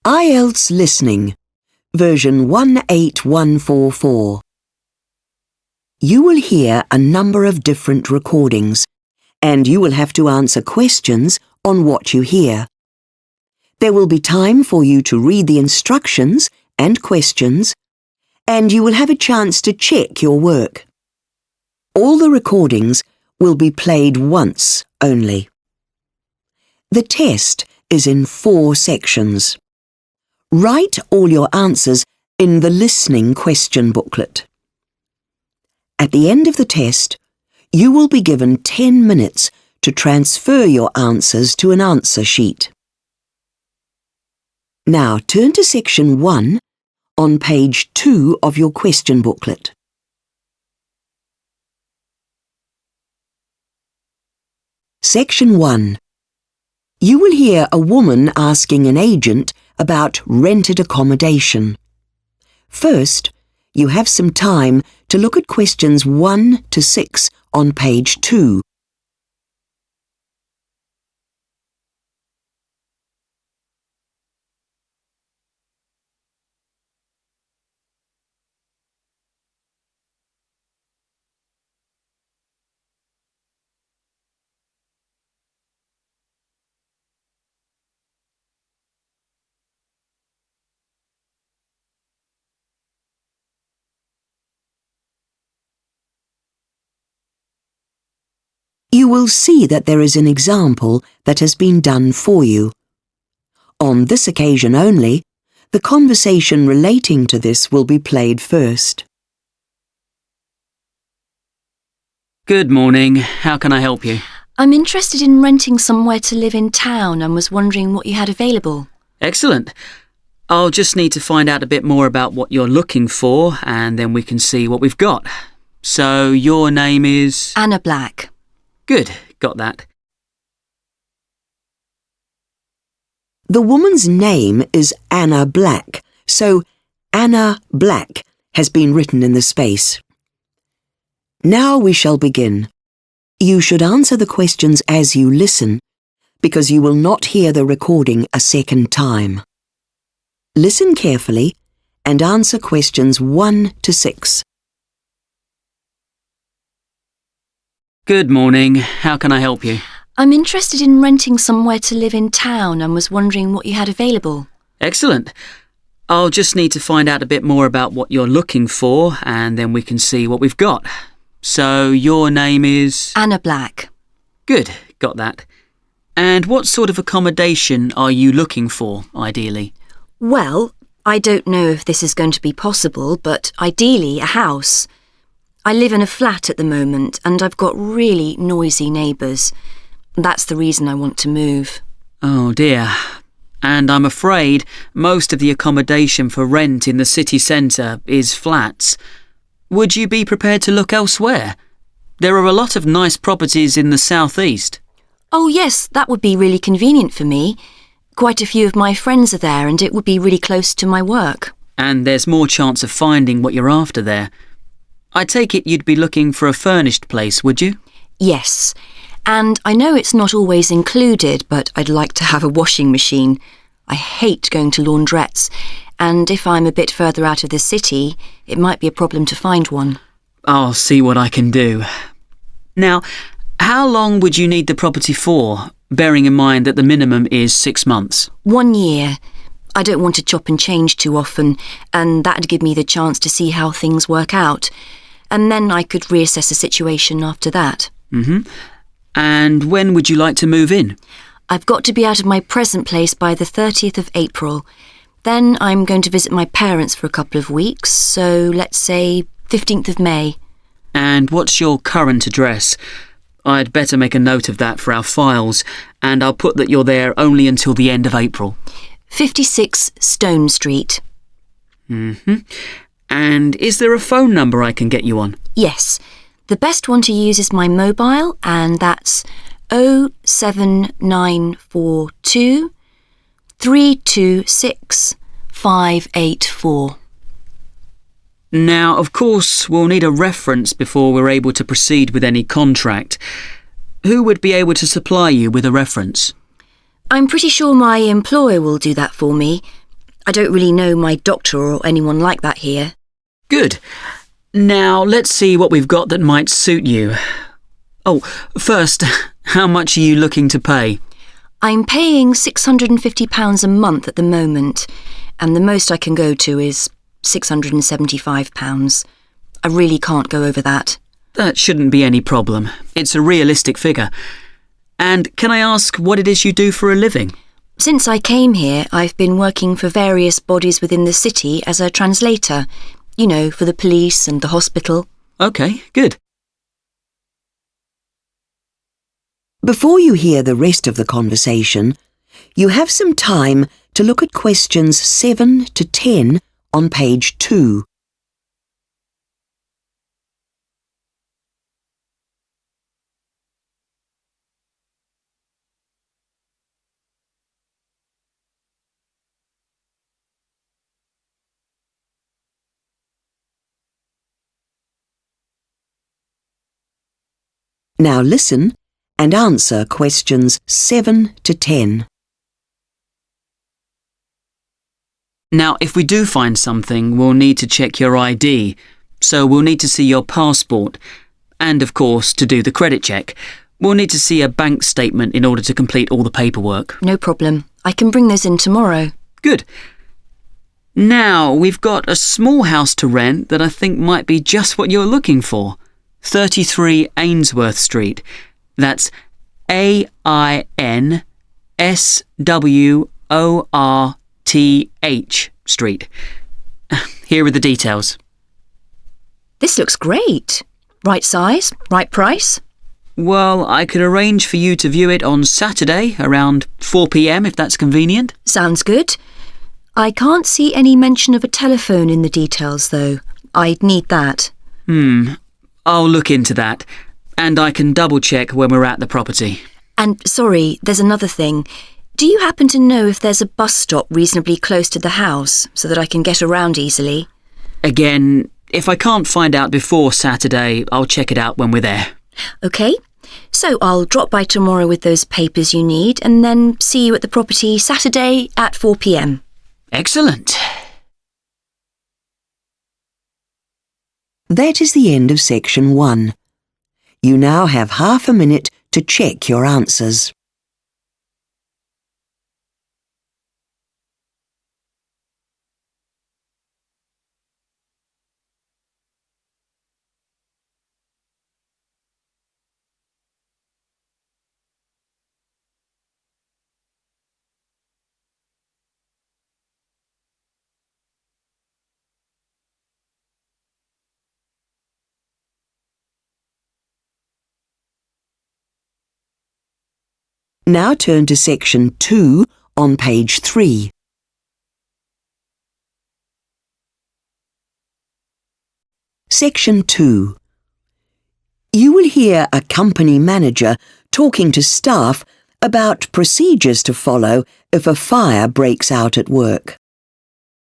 IELTS Listening, version 18144. You will hear a number of different recordings, and you will have to answer questions on what you hear. There will be time for you to read the instructions and questions, and you will have a chance to check your work. All the recordings will be played once only. The test is in 4 sections. Write all your answers in the listening question booklet. At the end of the test, you will be given 10 minutes to transfer your answers to an answer sheet. Now turn to section 1 on page 2 of your question booklet. Section 1. You will hear a woman asking an agent about rented accommodation. First, you have some time to look at questions 1 to 6 on page 2. You will see that there is an example that has been done for you. On this occasion only, the conversation relating to this will be played first. Good morning. How can I help you? I'm interested in renting somewhere to live in town and was wondering what you had available. Excellent. I'll just need to find out a bit more about what you're looking for and then we can see what we've got. So your name is? Anna Black. Good, got that. The woman's name is Anna Black, so Anna Black has been written in the space. Now we shall begin. You should answer the questions as you listen, because you will not hear the recording a second time. Listen carefully and answer questions 1 to 6. Good morning. How can I help you? I'm interested in renting somewhere to live in town and was wondering what you had available. Excellent. I'll just need to find out a bit more about what you're looking for and then we can see what we've got. So your name is? Anna Black. Good, got that. And what sort of accommodation are you looking for, ideally? Well, I don't know if this is going to be possible, but ideally a house. I live in a flat at the moment and I've got really noisy neighbours. That's the reason I want to move. Oh dear. And I'm afraid most of the accommodation for rent in the city centre is flats. Would you be prepared to look elsewhere? There are a lot of nice properties in the southeast. Oh yes, that would be really convenient for me. Quite a few of my friends are there and it would be really close to my work. And there's more chance of finding what you're after there. I take it you'd be looking for a furnished place, would you? Yes, and I know it's not always included, but I'd like to have a washing machine. I hate going to laundrettes, and if I'm a bit further out of the city, it might be a problem to find one. I'll see what I can do. Now, how long would you need the property for, bearing in mind that the minimum is 6 months? 1 year. I don't want to chop and change too often, and that'd give me the chance to see how things work out. And then I could reassess the situation after that. And when would you like to move in? I've got to be out of my present place by the 30th of April. Then I'm going to visit my parents for a couple of weeks, so let's say 15th of May. And what's your current address? I'd better make a note of that for our files, and I'll put that you're there only until the end of April. 56 Stone Street. And is there a phone number I can get you on? Yes. The best one to use is my mobile, and that's 07942 326 584. Now, of course, we'll need a reference before we're able to proceed with any contract. Who would be able to supply you with a reference? I'm pretty sure my employer will do that for me. I don't really know my doctor or anyone like that here. Good. Now, let's see what we've got that might suit you. Oh, first, how much are you looking to pay? I'm paying £650 a month at the moment, and the most I can go to is £675. I really can't go over that. That shouldn't be any problem. It's a realistic figure. And can I ask what it is you do for a living? Since I came here, I've been working for various bodies within the city as a translator. You know, for the police and the hospital. OK, good. Before you hear the rest of the conversation, you have some time to look at questions 7 to 10 on page 2. Now listen and answer questions 7 to 10. Now, if we do find something, we'll need to check your ID. So we'll need to see your passport. And, of course, to do the credit check, we'll need to see a bank statement in order to complete all the paperwork. No problem. I can bring those in tomorrow. Good. Now, we've got a small house to rent that I think might be just what you're looking for. 33 Ainsworth Street. That's AINSWORTH Street. Here are the details. This looks great. Right size, right price? Well, I could arrange for you to view it on Saturday around 4 p.m. if that's convenient. Sounds good. I can't see any mention of a telephone in the details, though. I'd need that. I'll look into that, and I can double-check when we're at the property. And, sorry, there's another thing. Do you happen to know if there's a bus stop reasonably close to the house, so that I can get around easily? Again, if I can't find out before Saturday, I'll check it out when we're there. OK. So I'll drop by tomorrow with those papers you need, and then see you at the property Saturday at 4 p.m. Excellent. That is the end of section 1. You now have half a minute to check your answers. Now turn to section 2 on page 3. Section 2. You will hear a company manager talking to staff about procedures to follow if a fire breaks out at work.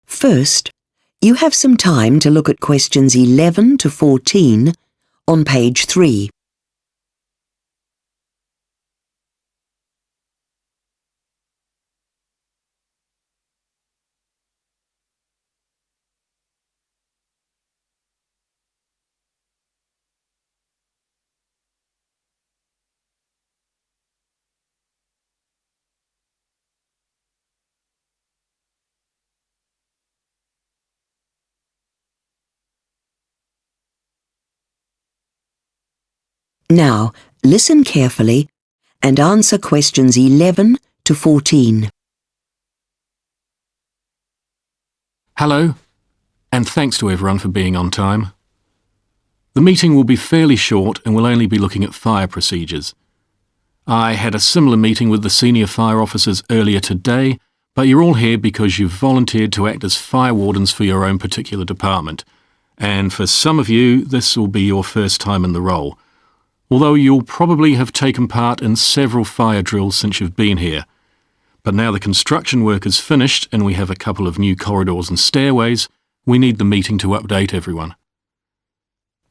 First, you have some time to look at questions 11 to 14 on page 3. Now, listen carefully and answer questions 11 to 14. Hello, and thanks to everyone for being on time. The meeting will be fairly short and will only be looking at fire procedures. I had a similar meeting with the senior fire officers earlier today, but you're all here because you've volunteered to act as fire wardens for your own particular department, and for some of you, this will be your first time in the role. Although you'll probably have taken part in several fire drills since you've been here. But now the construction work is finished and we have a couple of new corridors and stairways, we need the meeting to update everyone.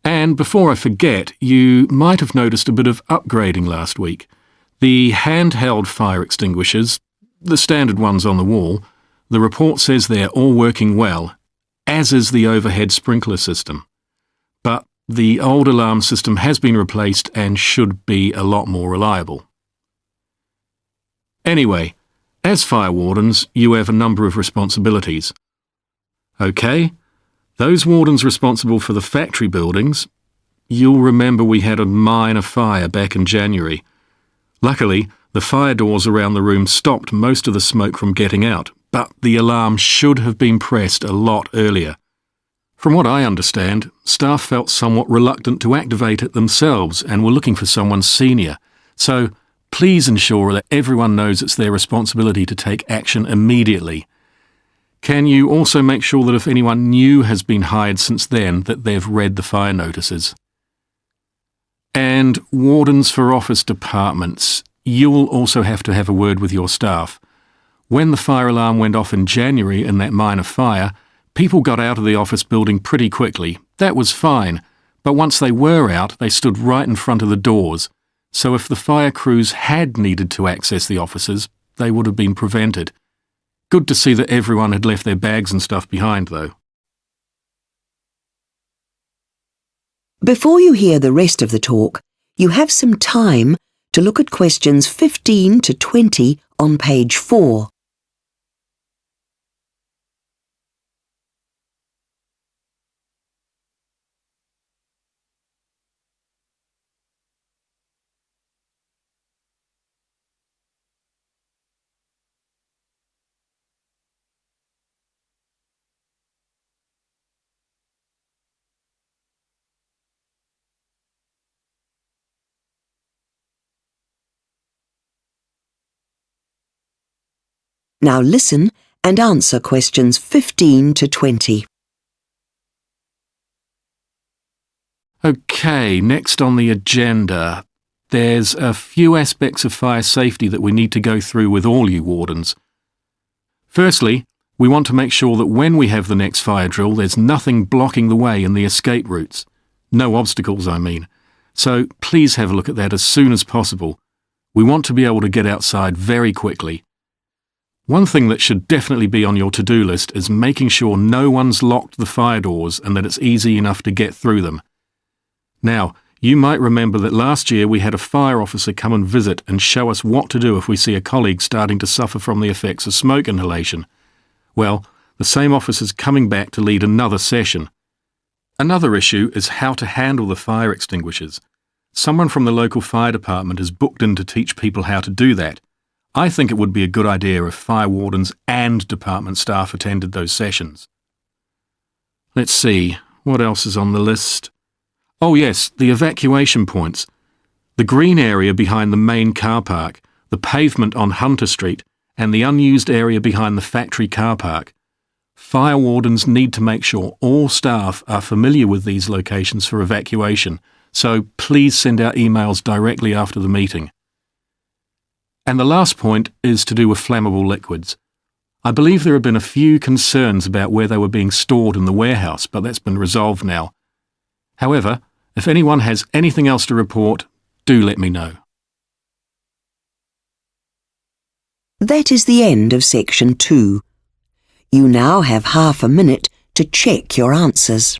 And before I forget, you might have noticed a bit of upgrading last week. The handheld fire extinguishers, the standard ones on the wall, The report says they're all working well, as is the overhead sprinkler system. But the old alarm system has been replaced and should be a lot more reliable. Anyway, as fire wardens, you have a number of responsibilities. OK, those wardens responsible for the factory buildings, you'll remember we had a minor fire back in January. Luckily, the fire doors around the room stopped most of the smoke from getting out, but the alarm should have been pressed a lot earlier. From what I understand, staff felt somewhat reluctant to activate it themselves and were looking for someone senior. So please ensure that everyone knows it's their responsibility to take action immediately. Can you also make sure that if anyone new has been hired since then, that they've read the fire notices? And wardens for office departments, you'll also have to have a word with your staff. When the fire alarm went off in January in that minor fire, people got out of the office building pretty quickly. That was fine, but once they were out, they stood right in front of the doors. So if the fire crews had needed to access the offices, they would have been prevented. Good to see that everyone had left their bags and stuff behind, though. Before you hear the rest of the talk, you have some time to look at questions 15 to 20 on page 4. Now listen and answer questions 15 to 20. OK, next on the agenda. There's a few aspects of fire safety that we need to go through with all you wardens. Firstly, we want to make sure that when we have the next fire drill, there's nothing blocking the way in the escape routes. No obstacles, I mean. So please have a look at that as soon as possible. We want to be able to get outside very quickly. One thing that should definitely be on your to-do list is making sure no one's locked the fire doors and that it's easy enough to get through them. Now, you might remember that last year we had a fire officer come and visit and show us what to do if we see a colleague starting to suffer from the effects of smoke inhalation. Well, the same officer's coming back to lead another session. Another issue is how to handle the fire extinguishers. Someone from the local fire department is booked in to teach people how to do that. I think it would be a good idea if fire wardens and department staff attended those sessions. Let's see, what else is on the list? Oh yes, the evacuation points. The green area behind the main car park, the pavement on Hunter Street, and the unused area behind the factory car park. Fire wardens need to make sure all staff are familiar with these locations for evacuation, so please send out emails directly after the meeting. And the last point is to do with flammable liquids. I believe there have been a few concerns about where they were being stored in the warehouse, but that's been resolved now. However, if anyone has anything else to report, do let me know. That is the end of section 2. You now have half a minute to check your answers.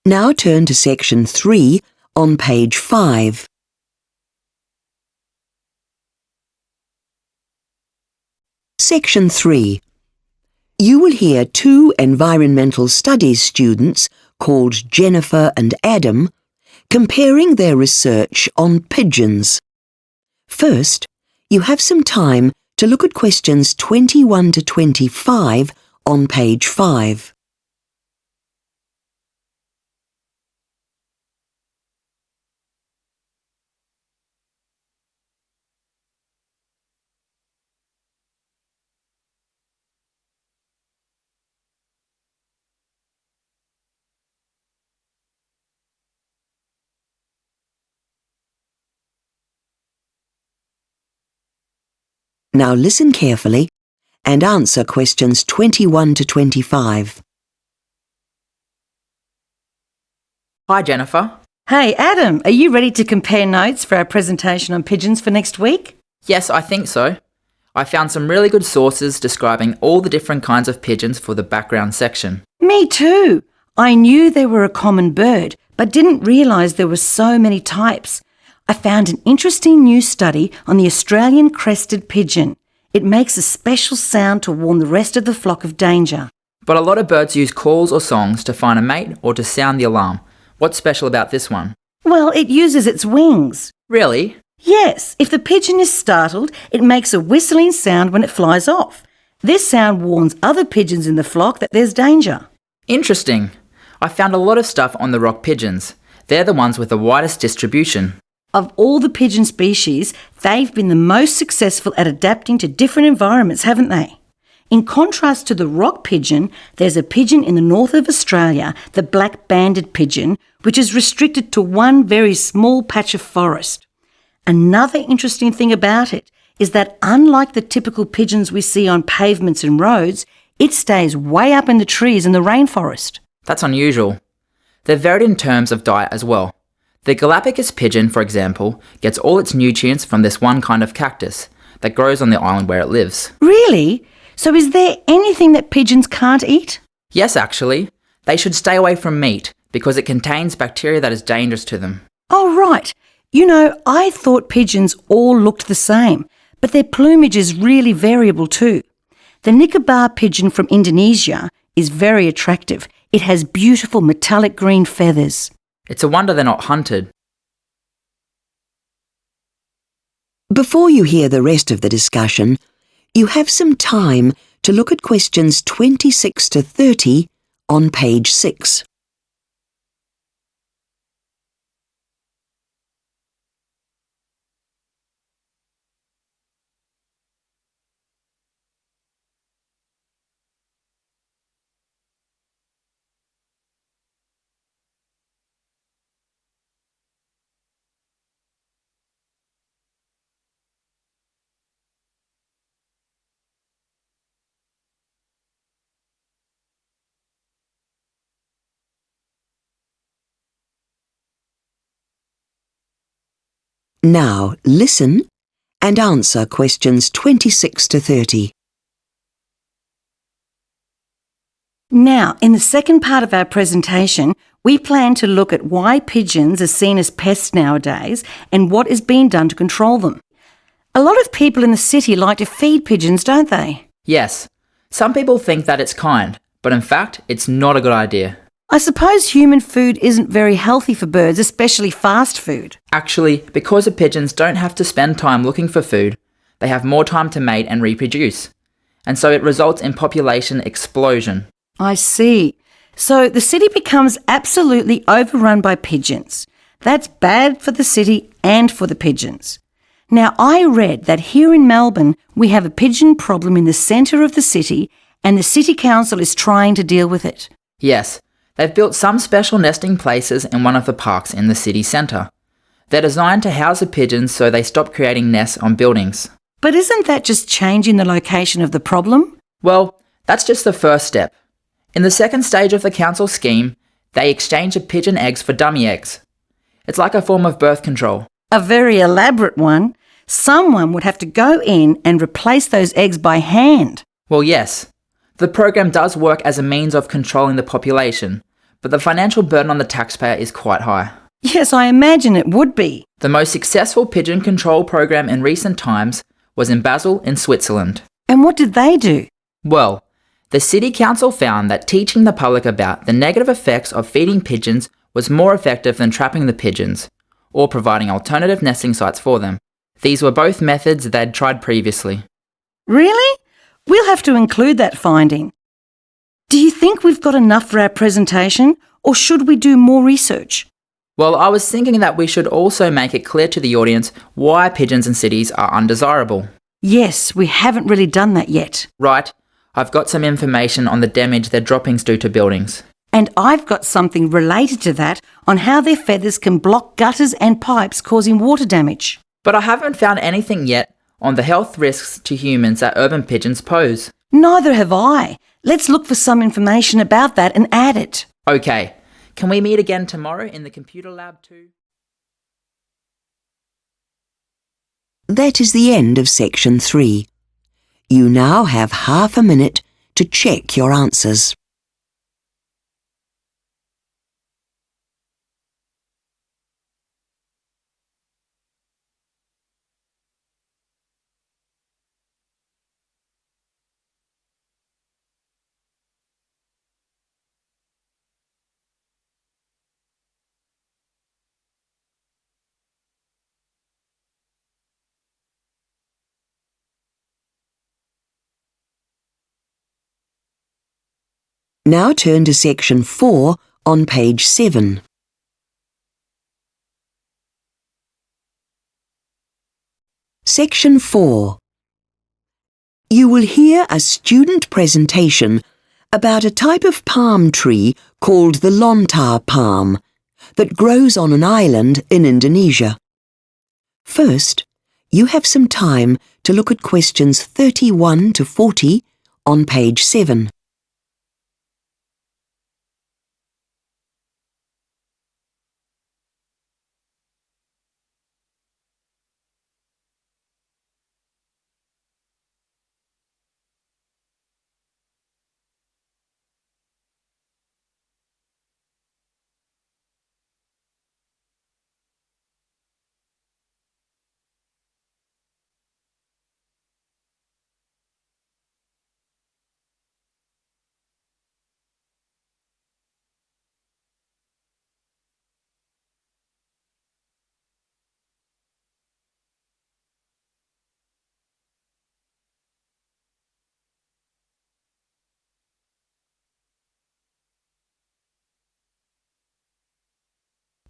Now turn to section 3 on page 5. Section 3. You will hear 2 environmental studies students called Jennifer and Adam comparing their research on pigeons. First, you have some time to look at questions 21 to 25 on page 5. Now listen carefully and answer questions 21 to 25. Hi, Jennifer. Hey, Adam, are you ready to compare notes for our presentation on pigeons for next week? Yes, I think so. I found some really good sources describing all the different kinds of pigeons for the background section. Me too. I knew they were a common bird, but didn't realise there were so many types. I found an interesting new study on the Australian crested pigeon. It makes a special sound to warn the rest of the flock of danger. But a lot of birds use calls or songs to find a mate or to sound the alarm. What's special about this one? Well, it uses its wings. Really? Yes, if the pigeon is startled, it makes a whistling sound when it flies off. This sound warns other pigeons in the flock that there's danger. Interesting. I found a lot of stuff on the rock pigeons. They're the ones with the widest distribution. Of all the pigeon species, they've been the most successful at adapting to different environments, haven't they? In contrast to the rock pigeon, there's a pigeon in the north of Australia, the black-banded pigeon, which is restricted to one very small patch of forest. Another interesting thing about it is that unlike the typical pigeons we see on pavements and roads, it stays way up in the trees in the rainforest. That's unusual. They're varied in terms of diet as well. The Galapagos pigeon, for example, gets all its nutrients from this one kind of cactus that grows on the island where it lives. Really? So is there anything that pigeons can't eat? Yes, actually. They should stay away from meat because it contains bacteria that is dangerous to them. Oh, right. You know, I thought pigeons all looked the same, but their plumage is really variable too. The Nicobar pigeon from Indonesia is very attractive. It has beautiful metallic green feathers. It's a wonder they're not hunted. Before you hear the rest of the discussion, you have some time to look at questions 26 to 30 on page 6. Now listen and answer questions 26 to 30. Now, in the second part of our presentation, we plan to look at why pigeons are seen as pests nowadays and what is being done to control them. A lot of people in the city like to feed pigeons, don't they? Yes, some people think that it's kind, but in fact, it's not a good idea. I suppose human food isn't very healthy for birds, especially fast food. Actually, because the pigeons don't have to spend time looking for food, they have more time to mate and reproduce. And so it results in population explosion. I see. So the city becomes absolutely overrun by pigeons. That's bad for the city and for the pigeons. Now, I read that here in Melbourne, we have a pigeon problem in the centre of the city, and the City Council is trying to deal with it. Yes, they've built some special nesting places in one of the parks in the city centre. They're designed to house the pigeons so they stop creating nests on buildings. But isn't that just changing the location of the problem? Well, that's just the first step. In the second stage of the council scheme, they exchange the pigeon eggs for dummy eggs. It's like a form of birth control. A very elaborate one. Someone would have to go in and replace those eggs by hand. Well, yes. The program does work as a means of controlling the population, but the financial burden on the taxpayer is quite high. Yes, I imagine it would be. The most successful pigeon control program in recent times was in Basel in Switzerland. And what did they do? Well, the City Council found that teaching the public about the negative effects of feeding pigeons was more effective than trapping the pigeons, or providing alternative nesting sites for them. These were both methods they'd tried previously. Really? We'll have to include that finding. Do you think we've got enough for our presentation, or should we do more research? Well, I was thinking that we should also make it clear to the audience why pigeons in cities are undesirable. Yes, we haven't really done that yet. Right. I've got some information on the damage their droppings do to buildings. And I've got something related to that on how their feathers can block gutters and pipes causing water damage. But I haven't found anything yet on the health risks to humans that urban pigeons pose. Neither have I. Let's look for some information about that and add it. Okay, can we meet again tomorrow in the computer lab too? That is the end of section 3. You now have half a minute to check your answers. Now turn to section 4 on page 7. Section 4. You will hear a student presentation about a type of palm tree called the lontar palm that grows on an island in Indonesia. First, you have some time to look at questions 31 to 40 on page 7.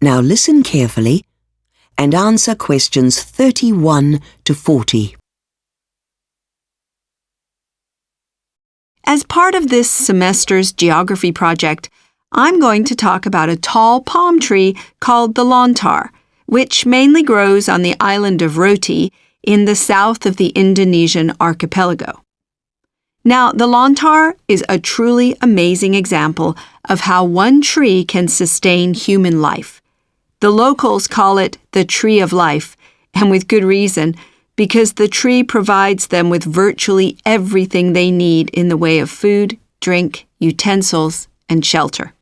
Now listen carefully and answer questions 31 to 40. As part of this semester's geography project, I'm going to talk about a tall palm tree called the lontar, which mainly grows on the island of Roti in the south of the Indonesian archipelago. Now, the lontar is a truly amazing example of how one tree can sustain human life. The locals call it the tree of life, and with good reason, because the tree provides them with virtually everything they need in the way of food, drink, utensils, and shelter.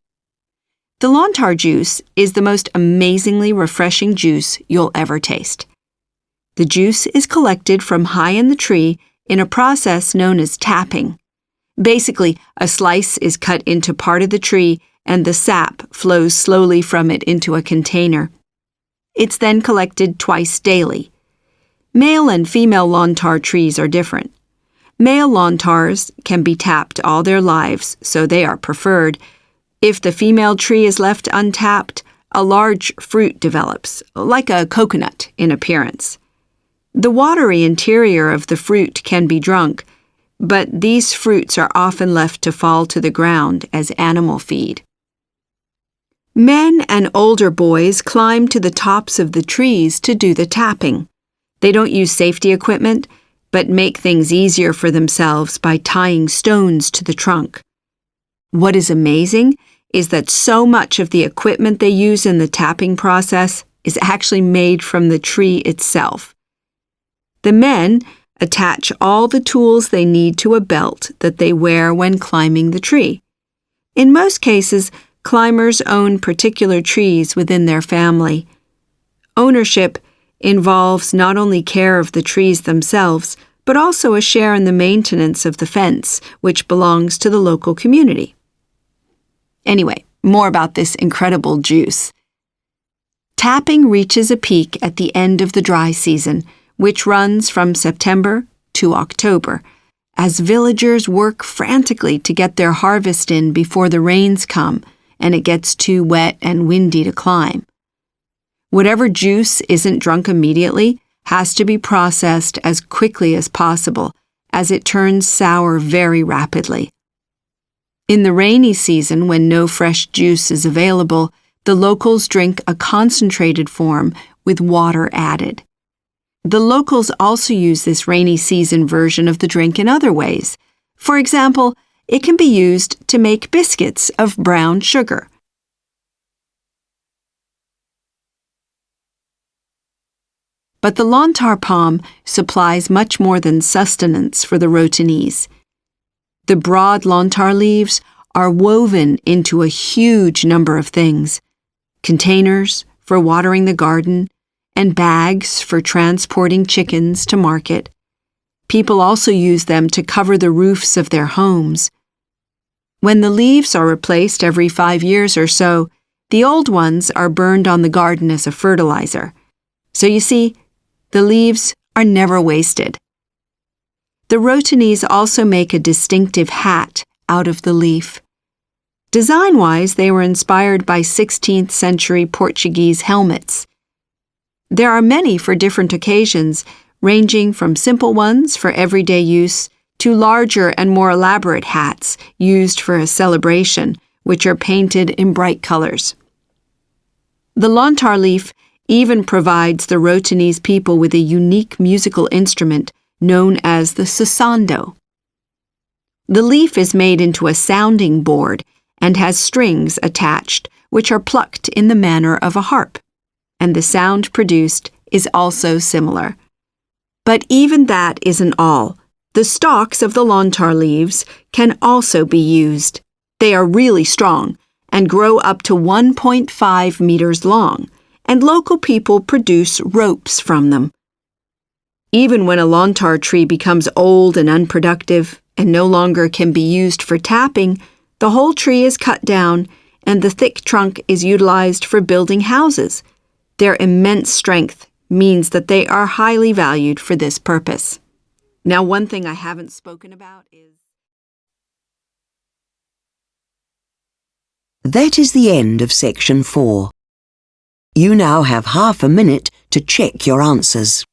The lontar juice is the most amazingly refreshing juice you'll ever taste. The juice is collected from high in the tree in a process known as tapping. Basically, a slice is cut into part of the tree and the sap flows slowly from it into a container. It's then collected twice daily. Male and female lontar trees are different. Male lontars can be tapped all their lives, so they are preferred. If the female tree is left untapped, a large fruit develops, like a coconut in appearance. The watery interior of the fruit can be drunk, but these fruits are often left to fall to the ground as animal feed. Men and older boys climb to the tops of the trees to do the tapping. They don't use safety equipment, but make things easier for themselves by tying stones to the trunk. What is amazing is that so much of the equipment they use in the tapping process is actually made from the tree itself. The men attach all the tools they need to a belt that they wear when climbing the tree. In most cases, climbers own particular trees within their family. Ownership involves not only care of the trees themselves, but also a share in the maintenance of the fence, which belongs to the local community. Anyway, more about this incredible juice. Tapping reaches a peak at the end of the dry season, which runs from September to October, as villagers work frantically to get their harvest in before the rains come and it gets too wet and windy to climb. Whatever juice isn't drunk immediately has to be processed as quickly as possible, as it turns sour very rapidly. In the rainy season, when no fresh juice is available, the locals drink a concentrated form with water added. The locals also use this rainy season version of the drink in other ways. For example, it can be used to make biscuits of brown sugar. But the lontar palm supplies much more than sustenance for the Rotenese. The broad lontar leaves are woven into a huge number of things: containers for watering the garden, and bags for transporting chickens to market. People also use them to cover the roofs of their homes. When the leaves are replaced every 5 years or so, the old ones are burned on the garden as a fertilizer. So you see, the leaves are never wasted. The Rotenese also make a distinctive hat out of the leaf. Design-wise, they were inspired by 16th century Portuguese helmets. There are many for different occasions, ranging from simple ones for everyday use to larger and more elaborate hats used for a celebration, which are painted in bright colors. The lontar leaf even provides the Rotenese people with a unique musical instrument known as the susando. The leaf is made into a sounding board and has strings attached, which are plucked in the manner of a harp, and the sound produced is also similar. But even that isn't all. The stalks of the lontar leaves can also be used. They are really strong and grow up to 1.5 meters long, and local people produce ropes from them. Even when a lontar tree becomes old and unproductive and no longer can be used for tapping, the whole tree is cut down and the thick trunk is utilized for building houses. Their immense strength means that they are highly valued for this purpose. Now, one thing I haven't spoken about is... That is the end of section 4. You now have half a minute to check your answers.